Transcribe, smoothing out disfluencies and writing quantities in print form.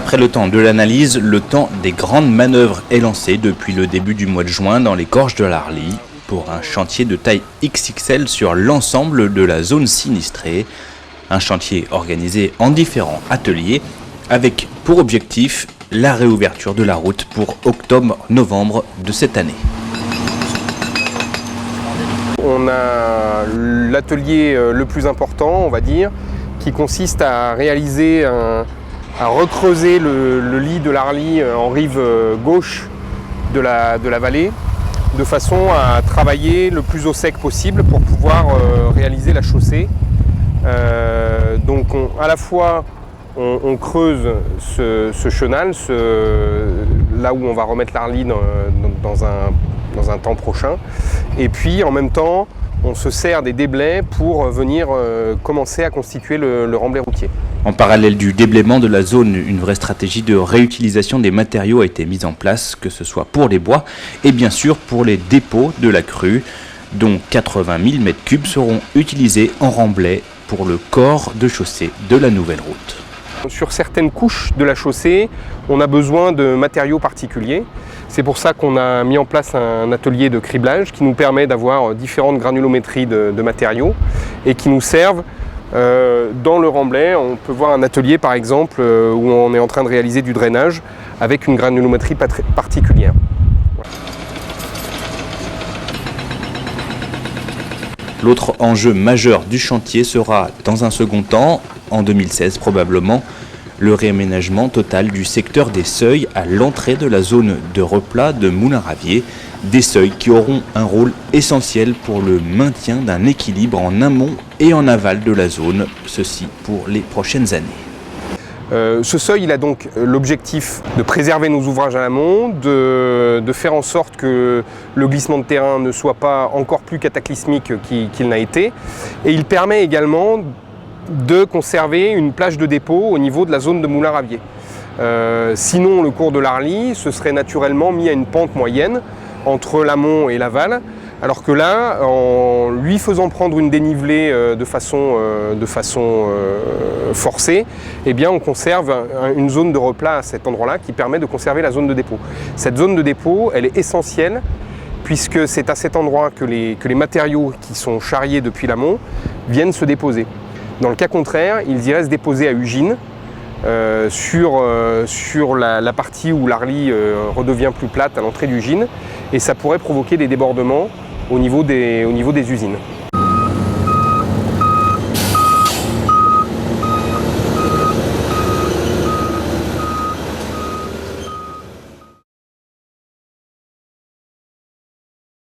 Après le temps de l'analyse, le temps des grandes manœuvres est lancé depuis le début du mois de juin dans les gorges de l'Arly pour un chantier de taille XXL sur l'ensemble de la zone sinistrée. Un chantier organisé en différents ateliers avec pour objectif la réouverture de la route pour octobre-novembre de cette année. On a l'atelier le plus important, on va dire, qui consiste à réaliser à recreuser le lit de l'Arly en rive gauche de la vallée, de façon à travailler le plus au sec possible pour pouvoir réaliser la chaussée. Donc à la fois on creuse ce chenal, là où on va remettre l'Arly dans un temps prochain, et puis en même temps on se sert des déblais pour venir commencer à constituer le remblai routier. En parallèle du déblaiement de la zone, une vraie stratégie de réutilisation des matériaux a été mise en place, que ce soit pour les bois et bien sûr pour les dépôts de la crue, dont 80 000 m3 seront utilisés en remblai pour le corps de chaussée de la nouvelle route. Sur certaines couches de la chaussée, on a besoin de matériaux particuliers. C'est pour ça qu'on a mis en place un atelier de criblage qui nous permet d'avoir différentes granulométries de matériaux et qui nous servent dans le remblai. On peut voir un atelier par exemple où on est en train de réaliser du drainage avec une granulométrie particulière. L'autre enjeu majeur du chantier sera, dans un second temps, en 2016 probablement, le réaménagement total du secteur des seuils à l'entrée de la zone de replat de Moulins-Ravier, des seuils qui auront un rôle essentiel pour le maintien d'un équilibre en amont et en aval de la zone, ceci pour les prochaines années. Ce seuil, il a donc l'objectif de préserver nos ouvrages à l'amont, de faire en sorte que le glissement de terrain ne soit pas encore plus cataclysmique qu'il n'a été. Et il permet également de conserver une plage de dépôt au niveau de la zone de Moulins-Ravier. Sinon, le cours de l'Arly se serait naturellement mis à une pente moyenne entre l'amont et l'aval, alors que là, en lui faisant prendre une dénivelée de façon forcée, eh bien, on conserve une zone de replat à cet endroit-là qui permet de conserver la zone de dépôt. Cette zone de dépôt, elle est essentielle puisque c'est à cet endroit que les matériaux qui sont charriés depuis l'amont viennent se déposer. Dans le cas contraire, ils iraient se déposer à Ugine, sur la partie où l'Arly redevient plus plate à l'entrée d'Ugine, et ça pourrait provoquer des débordements au niveau des usines.